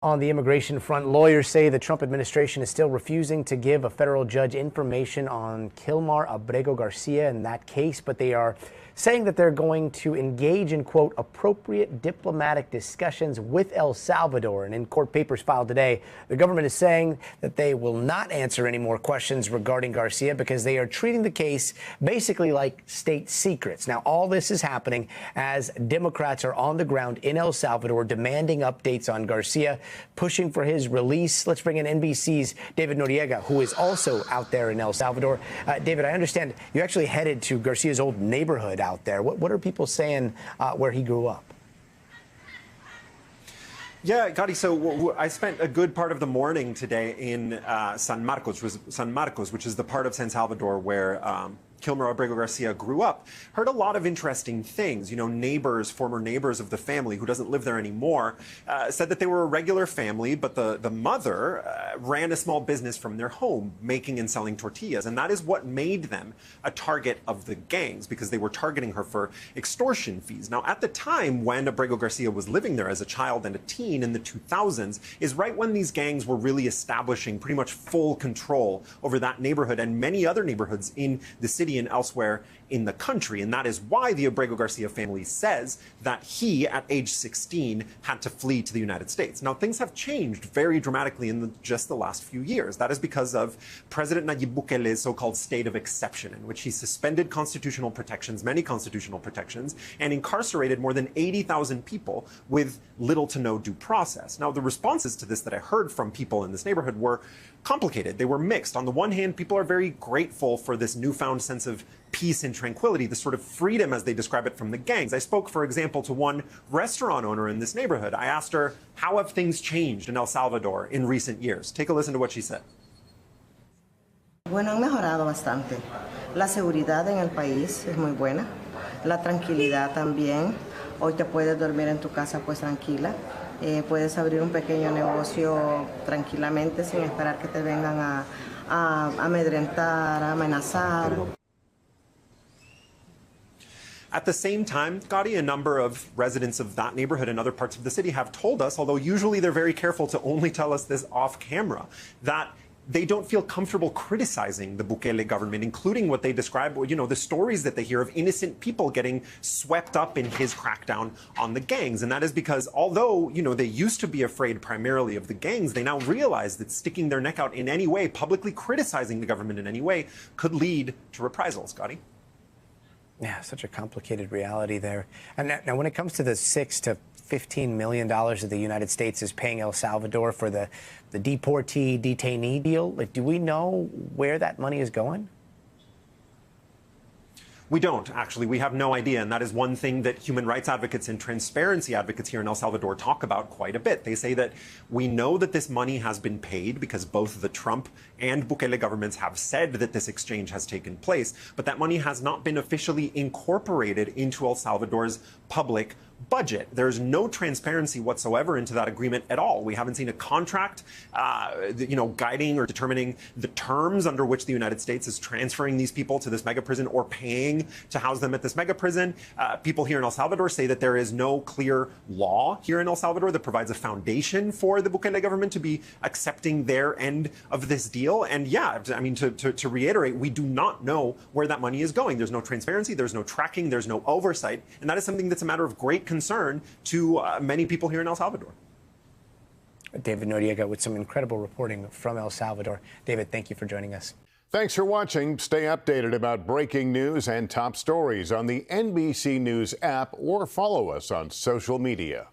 On the immigration front, lawyers say the Trump administration is still refusing to give a federal judge information on Kilmar Abrego Garcia in that case, but they are saying that they're going to engage in, quote, appropriate diplomatic discussions with El Salvador. And in court papers filed today, the government is saying that they will not answer any more questions regarding Garcia because they are treating the case basically like state secrets. Now, all this is happening as Democrats are on the ground in El Salvador demanding updates on Garcia, pushing for his release. Let's bring in NBC's David Noriega, who is also out there in El Salvador. David, I understand you actually headed to Garcia's old neighborhood out there. What are people saying where he grew up? Yeah, Gotti, so I spent a good part of the morning today in San Marcos, which is the part of San Salvador where Kilmar Abrego Garcia grew up. Heard a lot of interesting things. You know, neighbors, former neighbors of the family who doesn't live there anymore, said that they were a regular family, but the mother ran a small business from their home, making and selling tortillas. And that is what made them a target of the gangs, because they were targeting her for extortion fees. Now, at the time when Abrego Garcia was living there as a child and a teen in the 2000s, is right when these gangs were really establishing pretty much full control over that neighborhood and many other neighborhoods in the city and elsewhere in the country. And that is why the Abrego Garcia family says that he, at age 16, had to flee to the United States. Now, things have changed very dramatically in just the last few years. That is because of President Nayib Bukele's so-called state of exception, in which he suspended constitutional protections, many constitutional protections, and incarcerated more than 80,000 people with little to no due process. Now, the responses to this that I heard from people in this neighborhood were complicated. They were mixed. On the one hand, people are very grateful for this newfound sense of peace and tranquility, the sort of freedom, as they describe it, from the gangs. I spoke, for example, to one restaurant owner in this neighborhood. I asked her, how have things changed in El Salvador in recent years? Take a listen to what she said. Bueno, han mejorado bastante. La seguridad en el país es muy buena. La tranquilidad también. Hoy te puedes dormir en tu casa pues tranquila. Puedes abrir un pequeño negocio tranquilamente sin esperar que te vengan a amedrentar, a amenazar. At the same time, Gotti, a number of residents of that neighborhood and other parts of the city have told us, although usually they're very careful to only tell us this off camera, that they don't feel comfortable criticizing the Bukele government, including what they describe, you know, the stories that they hear of innocent people getting swept up in his crackdown on the gangs. And that is because although, you know, they used to be afraid primarily of the gangs, they now realize that sticking their neck out in any way, publicly criticizing the government in any way, could lead to reprisals, Gotti. Yeah, such a complicated reality there. And now when it comes to the $6 to $15 million that the United States is paying El Salvador for the deportee detainee deal, like, do we know where that money is going? We don't, actually. We have no idea. And that is one thing that human rights advocates and transparency advocates here in El Salvador talk about quite a bit. They say that we know that this money has been paid because both the Trump and Bukele governments have said that this exchange has taken place, but that money has not been officially incorporated into El Salvador's public budget. There's no transparency whatsoever into that agreement at all. We haven't seen a contract, you know, guiding or determining the terms under which the United States is transferring these people to this mega prison or paying to house them at this mega prison. People here in El Salvador say that there is no clear law here in El Salvador that provides a foundation for the Bukele government to be accepting their end of this deal. And yeah, I mean, to reiterate, we do not know where that money is going. There's no transparency, there's no tracking, there's no oversight. And that is something that's a matter of great concern to many people here in El Salvador. David Noriega with some incredible reporting from El Salvador. David, thank you for joining us. Thanks for watching. Stay updated about breaking news and top stories on the NBC News app or follow us on social media.